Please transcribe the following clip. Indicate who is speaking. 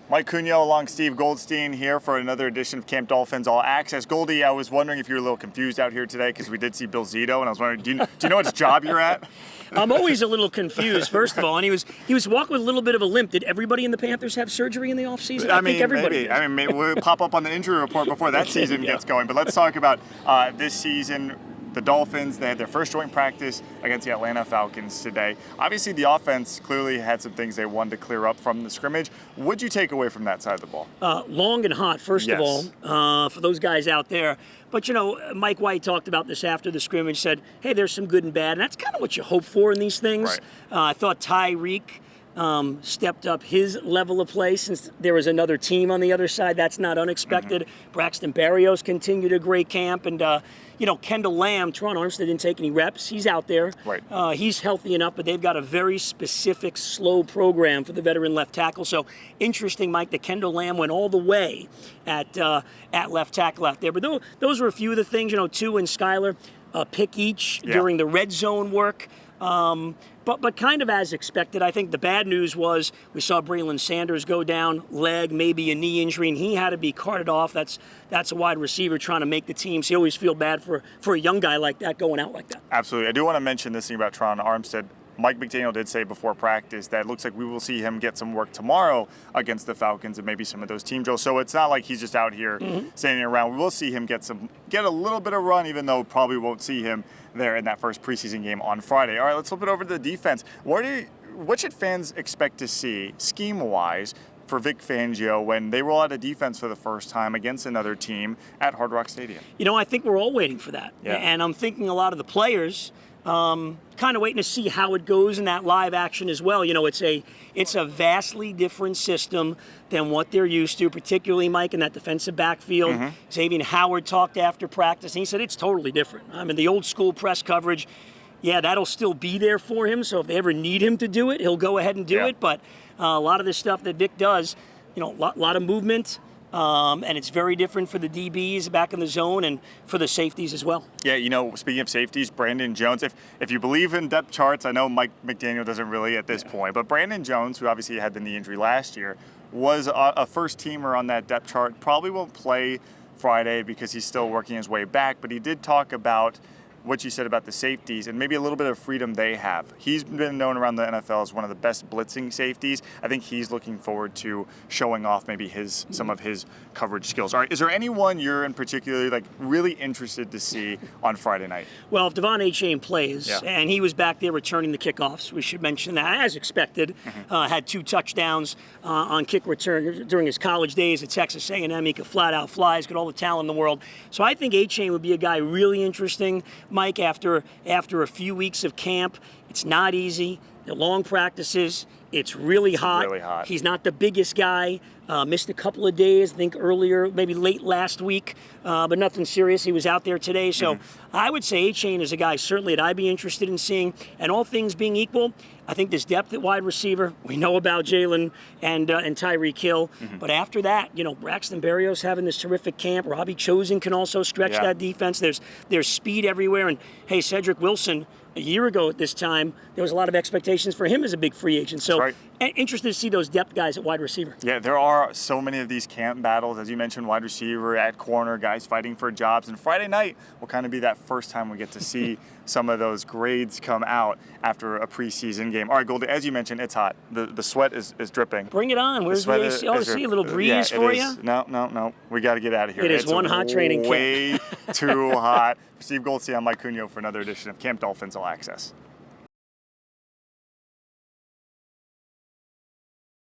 Speaker 1: Mike Cugno along Steve Goldstein here for another edition of Camp Dolphins All Access. Goldie, I was wondering if you were a little confused out here today because we did see Bill Zito, and I was wondering, do you know what job you're at?
Speaker 2: I'm always a little confused, first of all, and he was walking with a little bit of a limp. Did everybody in the Panthers have surgery in the offseason? I think everybody.
Speaker 1: Maybe we'll pop up on the injury report before that season gets going. But let's talk about this season. The Dolphins, they had their first joint practice against the Atlanta Falcons today. Obviously, the offense clearly had some things they wanted to clear up from the scrimmage. What'd you take away from that side of the ball?
Speaker 2: Long and hot, first of all, for those guys out there. But, you know, Mike White talked about this after the scrimmage, said, hey, there's some good and bad. And that's kind of what you hope for in these things.
Speaker 1: Right.
Speaker 2: I thought Tyreek stepped up his level of play since there was another team on the other side. That's not unexpected. Mm-hmm. Braxton Berrios continued a great camp. And, Kendall Lamb, Teron Armstead didn't take any reps. He's out there.
Speaker 1: Right.
Speaker 2: He's healthy enough, but they've got a very specific, slow program for the veteran left tackle. So interesting, Mike, that Kendall Lamb went all the way at left tackle out there. But those were a few of the things, Thru and Skylar, pick each during the red zone work. But kind of as expected. I think the bad news was we saw Braylon Sanders go down, leg, maybe a knee injury, and he had to be carted off. That's a wide receiver trying to make the team. So you always feel bad for a young guy like that going out like that.
Speaker 1: Absolutely. I do want to mention this thing about Teron Armstead. Mike McDaniel did say before practice that it looks like we will see him get some work tomorrow against the Falcons and maybe some of those team drills. So it's not like he's just out here standing around. We will see him get a little bit of run, even though probably won't see him there in that first preseason game on Friday. All right, let's flip it over to the defense. What should fans expect to see scheme-wise for Vic Fangio when they roll out a defense for the first time against another team at Hard Rock Stadium?
Speaker 2: I think we're all waiting for that.
Speaker 1: Yeah.
Speaker 2: And I'm thinking a lot of the players kind of waiting to see how it goes in that live action as well. It's a vastly different system than what they're used to, particularly, Mike, in that defensive backfield. Mm-hmm. Xavier Howard talked after practice, and he said it's totally different. I mean, the old school press coverage, that'll still be there for him. So if they ever need him to do it, he'll go ahead and do it. But a lot of the stuff that Vic does, a lot of movement. And it's very different for the DBs back in the zone and for the safeties as well.
Speaker 1: Yeah, speaking of safeties, Brandon Jones, if you believe in depth charts, I know Mike McDaniel doesn't really at this point, but Brandon Jones, who obviously had the knee injury last year, was a first-teamer on that depth chart. Probably won't play Friday because he's still working his way back, but he did talk about what you said about the safeties and maybe a little bit of freedom they have. He's been known around the NFL as one of the best blitzing safeties. I think he's looking forward to showing off maybe some of his coverage skills. All right, is there anyone you're in particular really interested to see on Friday night?
Speaker 2: Well, if Devon Achane plays, and he was back there returning the kickoffs, we should mention that, as expected. Had 2 touchdowns on kick return during his college days at Texas A&M. He could flat out fly. He's got all the talent in the world. So I think Achane would be a guy really interesting. Mike, after a few weeks of camp, it's not easy. The long practices, it's really hot. He's not the biggest guy. Missed a couple of days, I think earlier, maybe late last week, but nothing serious. He was out there today. So I would say Achane is a guy certainly that I'd be interested in seeing. And all things being equal, I think there's depth at wide receiver. We know about Jalen and Tyreek Hill. But after that, Braxton Berrios having this terrific camp. Robbie Chosen can also stretch that defense. There's speed everywhere. And, hey, Cedric Wilson, a year ago at this time, there was a lot of expectations for him as a big free agent. So interested to see those depth guys at wide receiver.
Speaker 1: Yeah, there are so many of these camp battles, as you mentioned, wide receiver, at corner, guys fighting for jobs. And Friday night will kind of be that first time we get to see some of those grades come out after a preseason game. All right, Goldie, as you mentioned, it's hot. The sweat is dripping.
Speaker 2: Bring it on. Where's the AC? Oh, see a little breeze for you?
Speaker 1: No. We got to get out of here.
Speaker 2: It's one hot training camp.
Speaker 1: Way too hot. Steve Goldstein, I'm Mike Cugno for another edition of Camp Dolphins All Access.